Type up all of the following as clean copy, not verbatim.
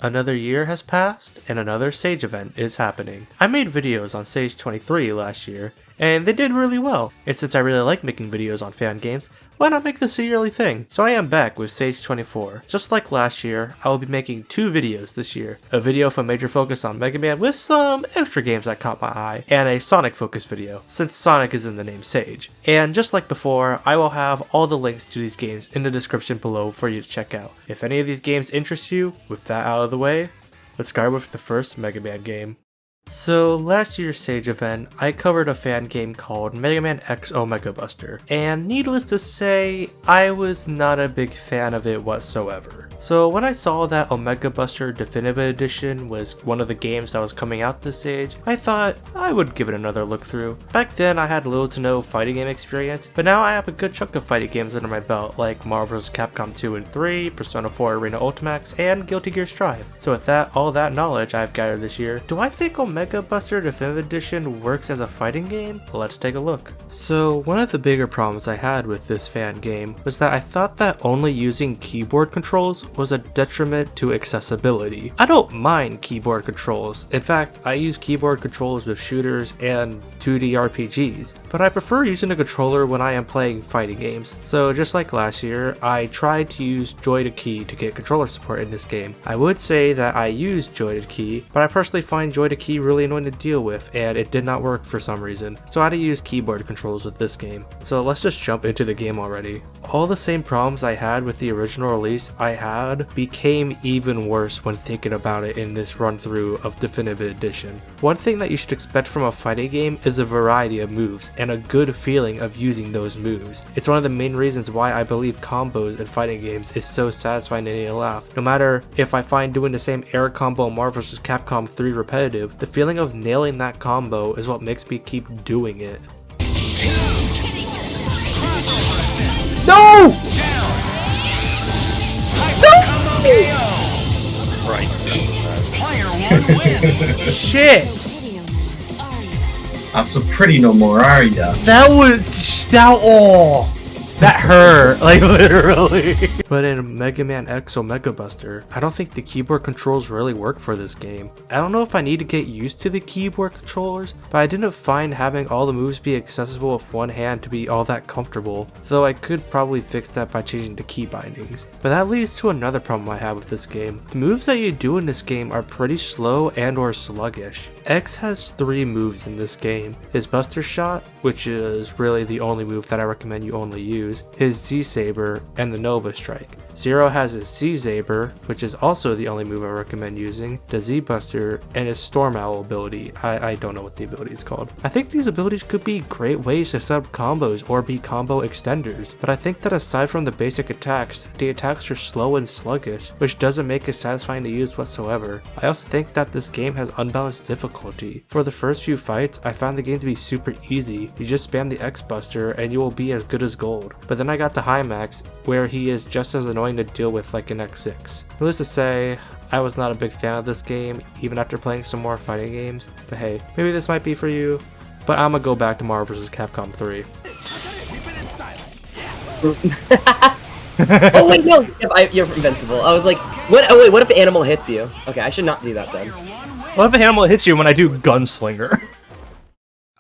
Another year has passed, and another Sage event is happening. I made videos on Sage 23 last year, and they did really well. And since I really like making videos on fan games, why not make this a yearly thing? So I am back with Sage 24. Just like last year, I will be making 2 videos this year. A video with a major focus on Mega Man with some extra games that caught my eye, and a Sonic focus video, since Sonic is in the name Sage. And just like before, I will have all the links to these games in the description below for you to check out. If any of these games interest you, with that out of the way, let's start with the first Mega Man game. So last year's Sage event, I covered a fan game called Megaman X Omega Buster, and needless to say, I was not a big fan of it whatsoever. So when I saw that Omega Buster Definitive Edition was one of the games that was coming out this Sage, I thought I would give it another look through. Back then I had little to no fighting game experience, but now I have a good chunk of fighting games under my belt like Marvel vs. Capcom 2 and 3, Persona 4 Arena Ultimax, and Guilty Gear Strive. So with that, all that knowledge I've gathered this year, do I think Omega Buster Definitive Edition works as a fighting game? Let's take a look. So one of the bigger problems I had with this fan game was that I thought that only using keyboard controls was a detriment to accessibility. I don't mind keyboard controls. In fact, I use keyboard controls with shooters and 2D RPGs, but I prefer using a controller when I am playing fighting games. So just like last year, I tried to use Joy to Key to get controller support in this game. I would say that I used Joy to Key, but I personally find Joy to Key really annoying to deal with, and it did not work for some reason. So I had to use keyboard controls with this game. So let's just jump into the game already. All the same problems I had with the original release I had became even worse when thinking about it in this run through of Definitive Edition. One thing that you should expect from a fighting game is a variety of moves and a good feeling of using those moves. It's one of the main reasons why I believe combos in fighting games is so satisfying to laugh. No matter if I find doing the same air combo in Marvel vs. Capcom 3 repetitive, the feeling of nailing that combo is what makes me keep doing it. No! Right. Shit! I'm so pretty no more, are ya? That hurt, like literally. But in Mega Man X Omega Buster, I don't think the keyboard controls really work for this game. I don't know if I need to get used to the keyboard controllers, but I didn't find having all the moves be accessible with one hand to be all that comfortable, though I could probably fix that by changing the key bindings. But that leads to another problem I have with this game. The moves that you do in this game are pretty slow and or sluggish. X has 3 moves in this game. His Buster Shot, which is really the only move that I recommend you only use, his Z-Saber, and the Nova Strike. Zero has his Z-Saber, which is also the only move I recommend using, the Z-Buster, and his Storm Owl ability. I don't know what the ability is called. I think these abilities could be great ways to set up combos or be combo extenders, but I think that aside from the basic attacks, the attacks are slow and sluggish, which doesn't make it satisfying to use whatsoever. I also think that this game has unbalanced difficulty. For the first few fights, I found the game to be super easy. You just spam the X-Buster and you will be as good as gold. But then I got to High Max, where he is just as annoying to deal with like an X6. Needless to say, I was not a big fan of this game, even after playing some more fighting games. But hey, maybe this might be for you. But I'm gonna go back to Marvel vs. Capcom 3. Oh wait, no! You're invincible. I was like, what? Oh wait, what if the animal hits you? Okay, I should not do that then. What if an animal hits you when I do Gunslinger?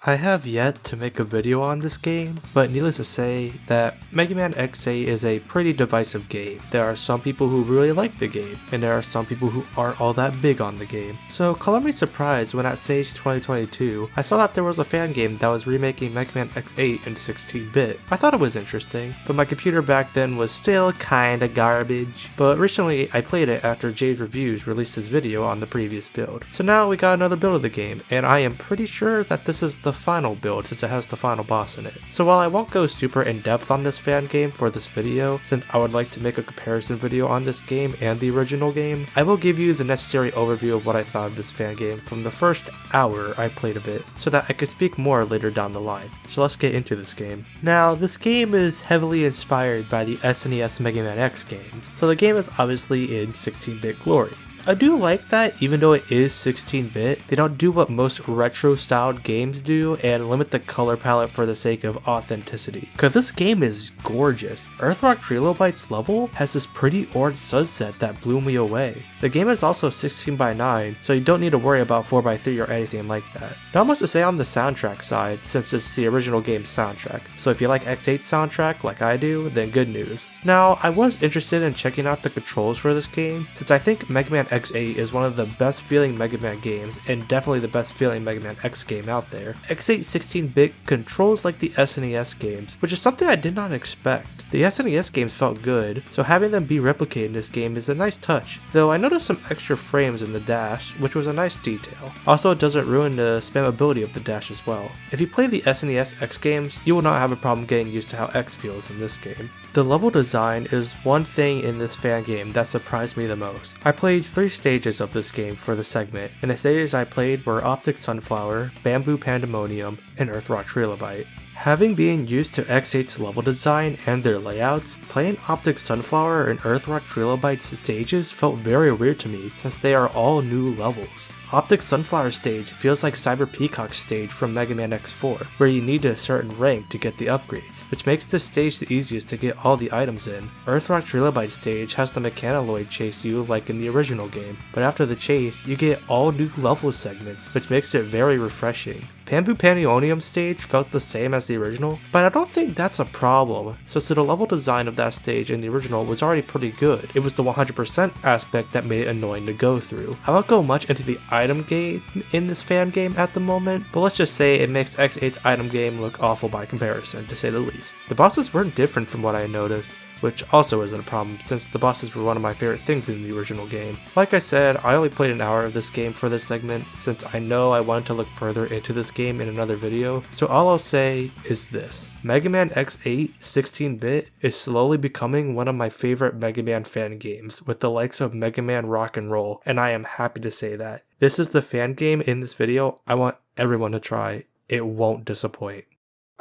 I have yet to make a video on this game, but needless to say that Mega Man X8 is a pretty divisive game. There are some people who really like the game, and there are some people who aren't all that big on the game. So color me surprised when at Sage 2022, I saw that there was a fan game that was remaking Mega Man X8 in 16-bit. I thought it was interesting, but my computer back then was still kinda garbage. But recently I played it after Jay's Reviews released his video on the previous build. So now we got another build of the game, and I am pretty sure that this is the final build since it has the final boss in it. So while I won't go super in depth on this fan game for this video, since I would like to make a comparison video on this game and the original game, I will give you the necessary overview of what I thought of this fan game from the first hour I played of it, so that I could speak more later down the line. So let's get into this game. Now, this game is heavily inspired by the SNES Mega Man X games, so the game is obviously in 16-bit glory. I do like that even though it is 16-bit, they don't do what most retro-styled games do and limit the color palette for the sake of authenticity. Cause this game is gorgeous. Earthrock Trilobite's level has this pretty orange sunset that blew me away. The game is also 16:9, so you don't need to worry about 4:3 or anything like that. Not much to say on the soundtrack side since it's the original game's soundtrack, so if you like X8 soundtrack like I do, then good news. Now, I was interested in checking out the controls for this game since I think Megaman X8 is one of the best feeling Mega Man games and definitely the best feeling Mega Man X game out there. X8 16-bit controls like the SNES games, which is something I did not expect. The SNES games felt good, so having them be replicated in this game is a nice touch, though I noticed some extra frames in the dash, which was a nice detail. Also, it doesn't ruin the spammability of the dash as well. If you play the SNES X games, you will not have a problem getting used to how X feels in this game. The level design is one thing in this fan game that surprised me the most. I played 3 stages of this game for the segment, and the stages I played were Optic Sunflower, Bamboo Pandemonium, and Earthrock Trilobite. Having been used to X8's level design and their layouts, playing Optic Sunflower and Earthrock Trilobite's stages felt very weird to me since they are all new levels. Optic Sunflower stage feels like Cyber Peacock stage from Mega Man X4, where you need a certain rank to get the upgrades, which makes this stage the easiest to get all the items in. Earthrock Trilobite stage has the Mechanaloid chase you like in the original game, but after the chase, you get all new level segments, which makes it very refreshing. Bamboo Pandemonium stage felt the same as the original, but I don't think that's a problem, since the level design of that stage in the original was already pretty good. It was the 100% aspect that made it annoying to go through. I won't go much into the item game in this fan game at the moment, but let's just say it makes X8's item game look awful by comparison, to say the least. The bosses weren't different from what I noticed, which also isn't a problem since the bosses were one of my favorite things in the original game. Like I said, I only played an hour of this game for this segment since I know I wanted to look further into this game in another video, so all I'll say is this. Mega Man X8 16-bit is slowly becoming one of my favorite Mega Man fan games with the likes of Mega Man Rock and Roll, and I am happy to say that. This is the fan game in this video I want everyone to try. It won't disappoint.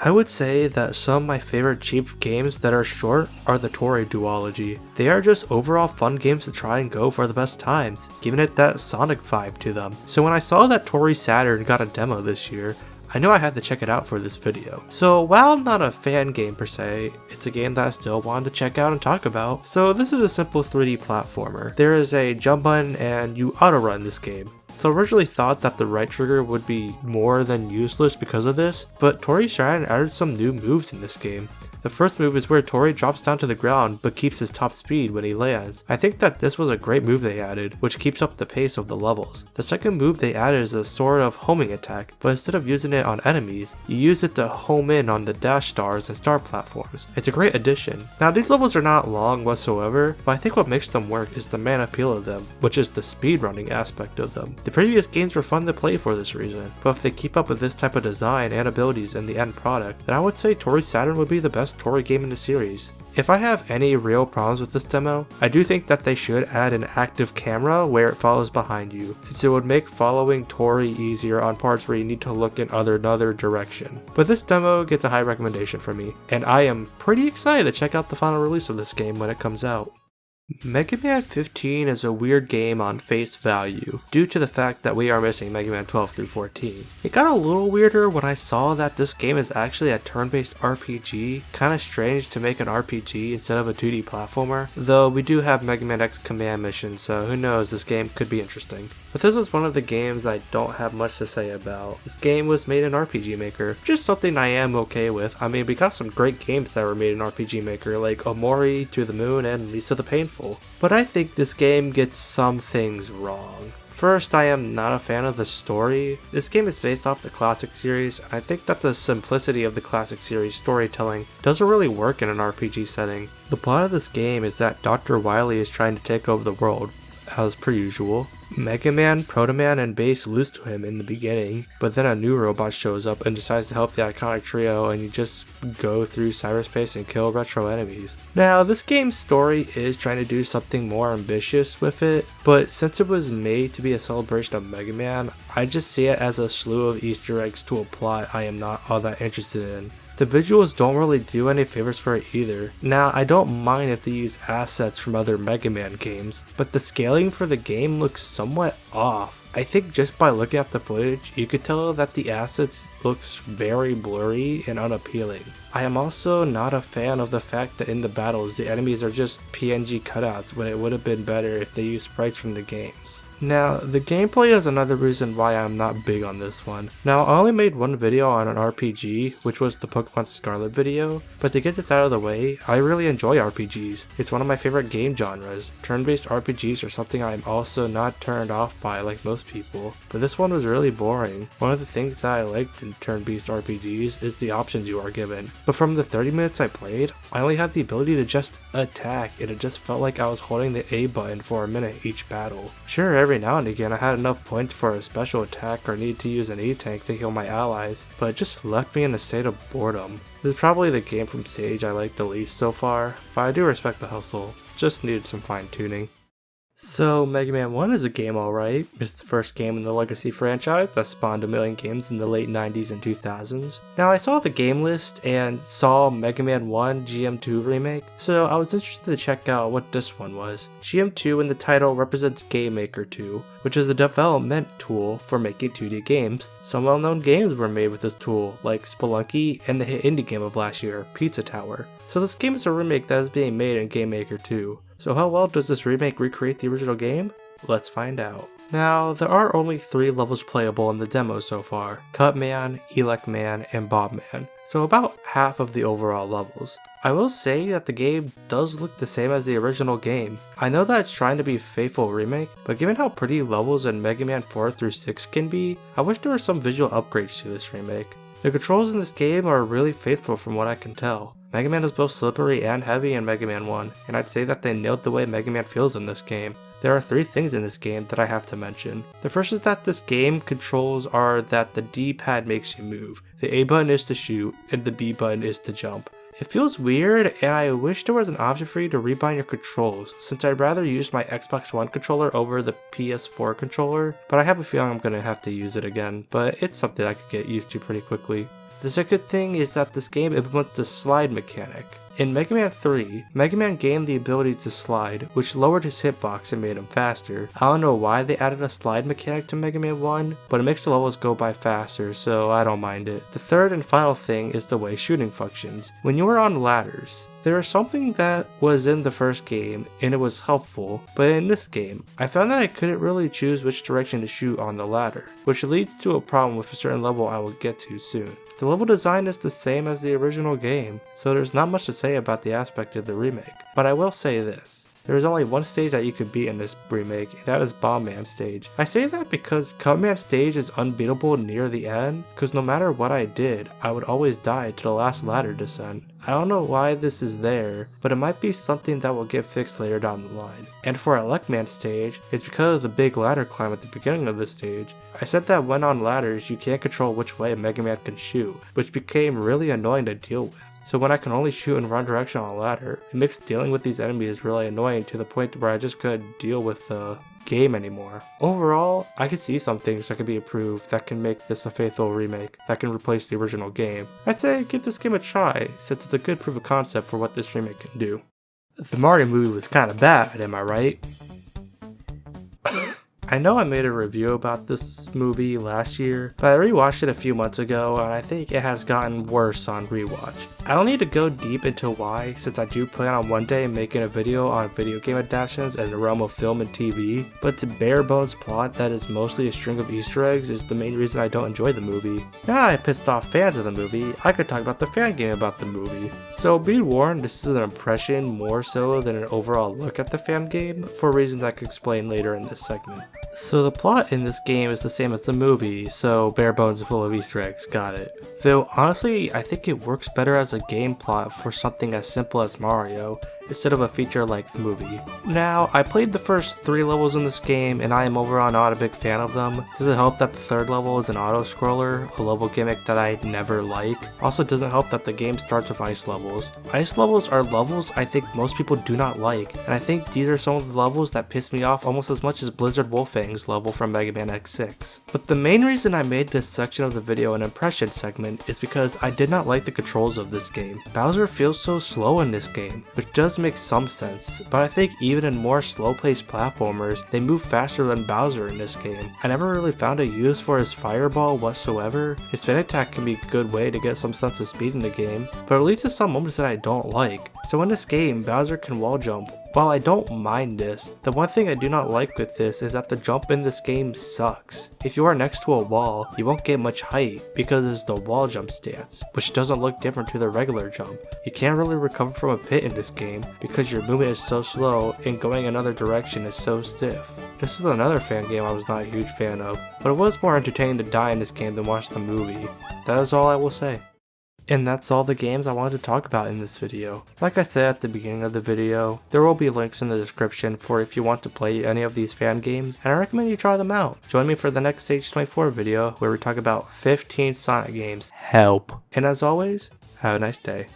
I would say that some of my favorite cheap games that are short are the Toree duology. They are just overall fun games to try and go for the best times, giving it that Sonic vibe to them. So when I saw that Toree Saturn got a demo this year, I knew I had to check it out for this video. So while not a fan game per se, it's a game that I still wanted to check out and talk about. So this is a simple 3D platformer. There is a jump button and you auto run this game. So I originally thought that the right trigger would be more than useless because of this, but Toree Saturn added some new moves in this game. The first move is where Toree drops down to the ground but keeps his top speed when he lands. I think that this was a great move they added, which keeps up the pace of the levels. The second move they added is a sort of homing attack, but instead of using it on enemies, you use it to home in on the dash stars and star platforms. It's a great addition. Now these levels are not long whatsoever, but I think what makes them work is the main appeal of them, which is the speedrunning aspect of them. The previous games were fun to play for this reason, but if they keep up with this type of design and abilities in the end product, then I would say Toree Saturn would be the best Toree game in the series. If I have any real problems with this demo, I do think that they should add an active camera where it follows behind you, since it would make following Toree easier on parts where you need to look in another direction. But this demo gets a high recommendation from me, and I am pretty excited to check out the final release of this game when it comes out. Mega Man 15 is a weird game on face value, due to the fact that we are missing Mega Man 12 through 14. It got a little weirder when I saw that this game is actually a turn-based RPG, kinda strange to make an RPG instead of a 2D platformer, though we do have Mega Man X command missions, so who knows, this game could be interesting. But this is one of the games I don't have much to say about. This game was made in RPG Maker, which is something I am okay with. I mean, we got some great games that were made in RPG Maker, like Omori, To the Moon, and Lisa the Painful. But I think this game gets some things wrong. First, I am not a fan of the story. This game is based off the classic series, and I think that the simplicity of the classic series storytelling doesn't really work in an RPG setting. The plot of this game is that Dr. Wily is trying to take over the world, as per usual. Mega Man, Proto Man, and Bass lose to him in the beginning, but then a new robot shows up and decides to help the iconic trio, and you just go through cyberspace and kill retro enemies. Now, this game's story is trying to do something more ambitious with it, but since it was made to be a celebration of Mega Man, I just see it as a slew of Easter eggs to a plot I am not all that interested in. The visuals don't really do any favors for it either. Now, I don't mind if they use assets from other Mega Man games, but the scaling for the game looks somewhat off. I think just by looking at the footage, you could tell that the assets looks very blurry and unappealing. I am also not a fan of the fact that in the battles, the enemies are just PNG cutouts when it would have been better if they used sprites from the games. Now, the gameplay is another reason why I'm not big on this one. Now, I only made one video on an RPG, which was the Pokemon Scarlet video, but to get this out of the way, I really enjoy RPGs. It's one of my favorite game genres. Turn-based RPGs are something I'm also not turned off by like most people, but this one was really boring. One of the things that I liked in turn-based RPGs is the options you are given, but from the 30 minutes I played, I only had the ability to just attack, and it just felt like I was holding the A button for a minute each battle. Sure, every now and again I had enough points for a special attack or need to use an A-tank to heal my allies, but it just left me in a state of boredom. This is probably the game from Sage I like the least so far, but I do respect the hustle, just needed some fine tuning. So, Mega Man 1 is a game alright. It's the first game in the Legacy franchise that spawned a million games in the late 90s and 2000s. Now, I saw the game list and saw Mega Man 1 GM2 remake, so I was interested to check out what this one was. GM2 in the title represents Game Maker 2, which is a development tool for making 2D games. Some well-known games were made with this tool, like Spelunky and the hit indie game of last year, Pizza Tower. So this game is a remake that is being made in Game Maker 2. So how well does this remake recreate the original game? Let's find out. Now, there are only 3 levels playable in the demo so far: Cutman, Elec Man, and Bobman, so about half of the overall levels. I will say that the game does look the same as the original game. I know that it's trying to be a faithful remake, but given how pretty levels in Mega Man 4 through 6 can be, I wish there were some visual upgrades to this remake. The controls in this game are really faithful from what I can tell. Mega Man is both slippery and heavy in Mega Man 1, and I'd say that they nailed the way Mega Man feels in this game. There are 3 things in this game that I have to mention. The first is that this game controls are that the D-pad makes you move, the A button is to shoot, and the B button is to jump. It feels weird, and I wish there was an option for you to rebind your controls, since I'd rather use my Xbox One controller over the PS4 controller, but I have a feeling I'm gonna have to use it again, but it's something I could get used to pretty quickly. The second thing is that this game implements the slide mechanic. In Mega Man 3, Mega Man gained the ability to slide, which lowered his hitbox and made him faster. I don't know why they added a slide mechanic to Mega Man 1, but it makes the levels go by faster, so I don't mind it. The third and final thing is the way shooting functions. When you are on ladders, there is something that was in the first game and it was helpful, but in this game, I found that I couldn't really choose which direction to shoot on the ladder, which leads to a problem with a certain level I will get to soon. The level design is the same as the original game, so there's not much to say about the aspect of the remake, but I will say this. There is only one stage that you could beat in this remake, and that is Bombman stage. I say that because Cutman stage is unbeatable near the end, because no matter what I did, I would always die to the last ladder descent. I don't know why this is there, but it might be something that will get fixed later down the line. And for Elecman stage, it's because of the big ladder climb at the beginning of this stage. I said that when on ladders, you can't control which way Mega Man can shoot, which became really annoying to deal with. So when I can only shoot in one direction on a ladder, it makes dealing with these enemies really annoying to the point where I just couldn't deal with the game anymore. Overall, I could see some things that could be improved that can make this a faithful remake that can replace the original game. I'd say give this game a try, since it's a good proof of concept for what this remake can do. The Mario movie was kinda bad, am I right? I know I made a review about this movie last year, but I rewatched it a few months ago and I think it has gotten worse on rewatch. I don't need to go deep into why, since I do plan on one day making a video on video game adaptations in the realm of film and TV, but its bare bones plot that is mostly a string of Easter eggs is the main reason I don't enjoy the movie. Now that I pissed off fans of the movie, I could talk about the fan game about the movie. So be warned, this is an impression more so than an overall look at the fan game, for reasons I could explain later in this segment. So the plot in this game is the same as the movie, so bare bones full of Easter eggs, got it. Though honestly, I think it works better as a game plot for something as simple as Mario, instead of a feature-length movie. Now, I played the first 3 levels in this game and I am overall not a big fan of them. Does it help that the 3rd level is an auto-scroller, a level gimmick that I never like? Also, doesn't help that the game starts with ice levels. Ice levels are levels I think most people do not like, and I think these are some of the levels that piss me off almost as much as Blizzard Wolfang's level from Megaman X8. But the main reason I made this section of the video an impression segment is because I did not like the controls of this game. Bowser feels so slow in this game, which does make some sense, but I think even in more slow-paced platformers, they move faster than Bowser in this game. I never really found a use for his fireball whatsoever. His spin attack can be a good way to get some sense of speed in the game, but it leads to some moments that I don't like. So in this game, Bowser can wall jump. While I don't mind this, the one thing I do not like with this is that the jump in this game sucks. If you are next to a wall, you won't get much height because it's the wall jump stance, which doesn't look different to the regular jump. You can't really recover from a pit in this game because your movement is so slow and going another direction is so stiff. This is another fan game I was not a huge fan of, but it was more entertaining to die in this game than watch the movie. That is all I will say. And that's all the games I wanted to talk about in this video. Like I said at the beginning of the video, there will be links in the description for if you want to play any of these fan games, and I recommend you try them out. Join me for the next Stage 24 video where we talk about 15 Sonic games. Help! And as always, have a nice day.